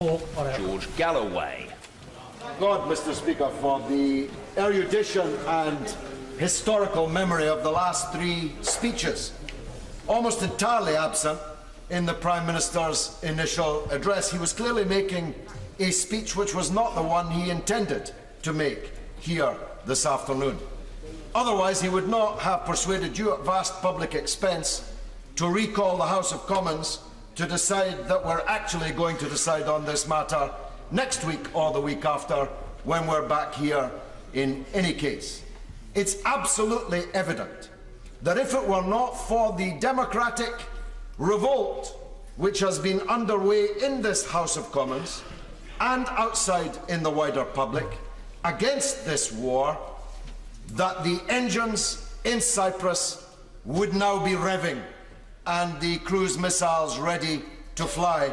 George غالاواي. God, Mr. Speaker, for the erudition and historical memory of the last three speeches, almost entirely absent in the Prime Minister's initial address. He was clearly making a speech which was not the one he intended to make here this afternoon. Otherwise, he would not have persuaded you at vast public expense to recall the House of Commons to decide that we're actually going to decide on this matter next week or the week after, when we're back here in any case. It's absolutely evident that if it were not for the democratic revolt which has been underway in this House of Commons and outside in the wider public against this war, that the engines in Cyprus would now be revving and the cruise missiles ready to fly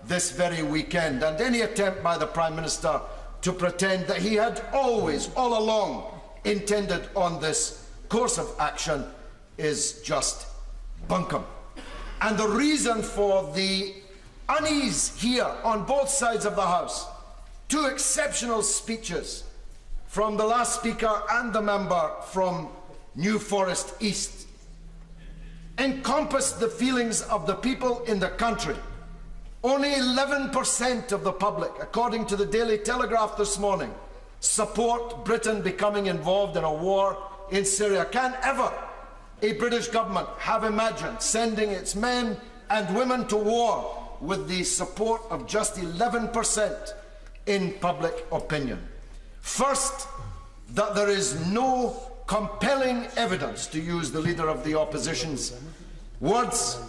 this very weekend. And any attempt by the Prime Minister to pretend that he had always, all along, intended on this course of action is just bunkum. And the reason for the unease here on both sides of the House, two exceptional speeches from the last speaker and the member from New Forest East, encompass the feelings of the people in the country. Only 11% of the public, according to the Daily Telegraph this morning, support Britain becoming involved in a war in Syria. Can ever a British government have imagined sending its men and women to war with the support of just 11% in public opinion? First, that there is no compelling evidence, to use the leader of the opposition's words,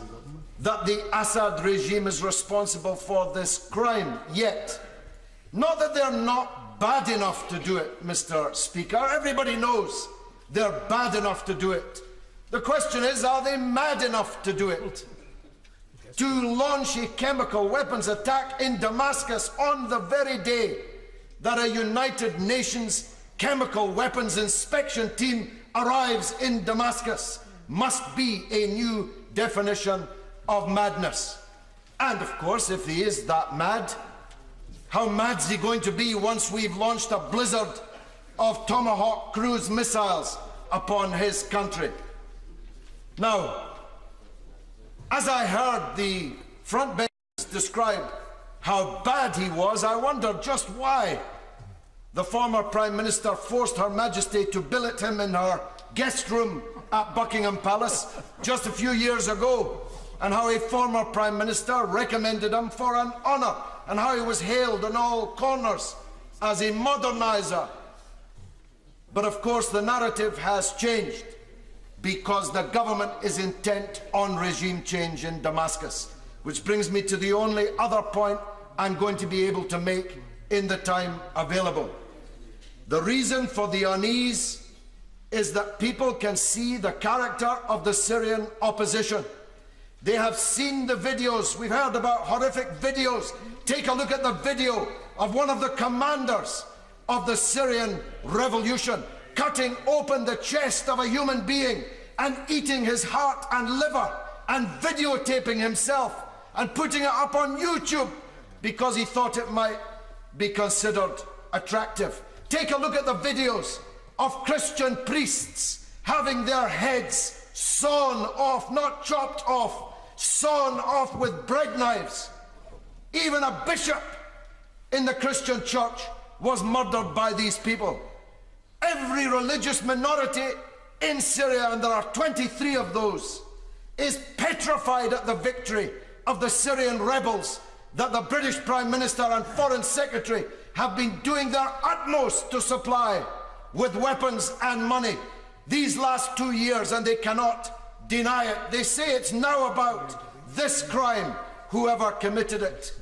that the Assad regime is responsible for this crime yet. Not that they're not bad enough to do it, Mr. Speaker. Everybody knows they're bad enough to do it. The question is, are they mad enough to do it? To launch a chemical weapons attack in Damascus on the very day that a United Nations chemical weapons inspection team arrives in Damascus must be a new definition of madness. And of course, if he is that mad, how mad is he going to be once we've launched a blizzard of Tomahawk cruise missiles upon his country? Now, as I heard the front benches describe how bad he was, I wondered just why the former Prime Minister forced Her Majesty to billet him in her guest room at Buckingham Palace just a few years ago, and how a former Prime Minister recommended him for an honour, and how he was hailed in all corners as a moderniser. But of course the narrative has changed, because the government is intent on regime change in Damascus. Which brings me to the only other point I'm going to be able to make in the time available. The reason for the unease is that people can see the character of the Syrian opposition. They have seen the videos. We've heard about horrific videos. Take a look at the video of one of the commanders of the Syrian revolution cutting open the chest of a human being and eating his heart and liver and videotaping himself and putting it up on YouTube because he thought it might be considered attractive. Take a look at the videos of Christian priests having their heads sawn off, not chopped off, sawn off with bread knives. Even a bishop in the Christian church was murdered by these people. Every religious minority in Syria, and there are 23 of those, is petrified at the victory of the Syrian rebels that the British Prime Minister and Foreign Secretary have been doing their utmost to supply with weapons and money these last 2 years, and they cannot deny it. They say it's now about this crime, whoever committed it.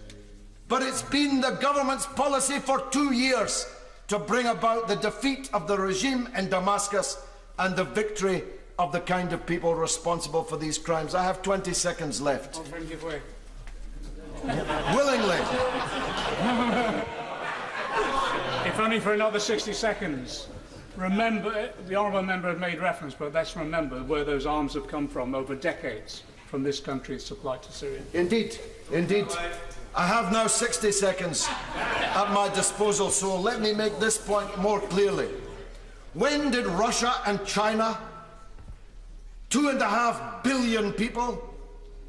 But it's been the government's policy for 2 years to bring about the defeat of the regime in Damascus and the victory of the kind of people responsible for these crimes. I have 20 seconds left. I'll bring it away. Willingly. If only for another 60 seconds. Remember, the honourable member had made reference, but let's remember where those arms have come from over decades. from this country is supplied to Syria. Indeed, indeed. I have now 60 seconds at my disposal, so let me make this point more clearly. When did Russia and China, 2.5 billion people,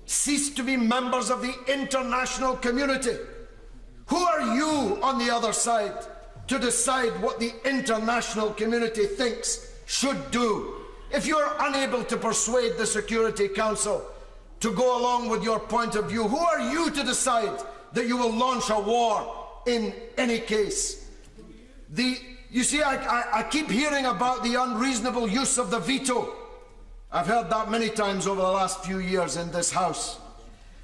cease to be members of the international community? Who are you on the other side to decide what the international community thinks should do? If you're unable to persuade the Security Council to go along with your point of view, who are you to decide that you will launch a war in any case? You see, I keep hearing about the unreasonable use of the veto. I've heard that many times over the last few years in this House.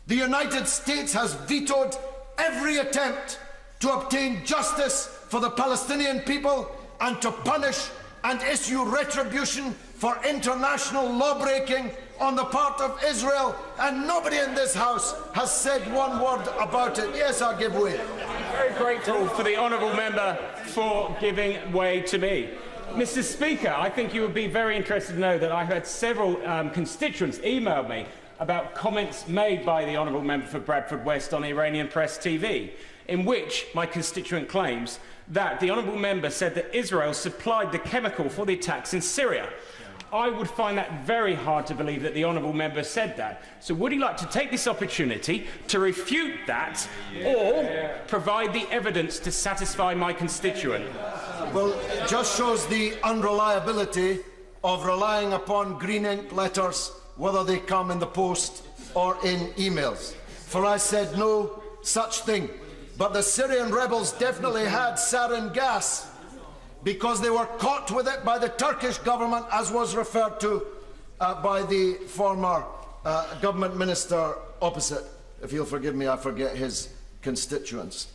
The United States has vetoed every attempt to obtain justice for the Palestinian people and to punish and issue retribution for international law-breaking on the part of Israel, and nobody in this House has said one word about it. Yes, I'll give way. Very grateful for the honourable member for giving way to me. Mr. Speaker, I think you would be very interested to know that I had several constituents email me about comments made by the honourable member for Bradford West on Iranian Press TV, in which my constituent claims that the honourable member said that Israel supplied the chemical for the attacks in Syria. I would find that very hard to believe that the honourable member said that. So would he like to take this opportunity to refute that or provide the evidence to satisfy my constituent? Well, it just shows the unreliability of relying upon green ink letters, whether they come in the post or in emails. For I said no such thing. But the Syrian rebels definitely had sarin gas, because they were caught with it by the Turkish government, as was referred to by the former government minister opposite. If you'll forgive me, I forget his constituents.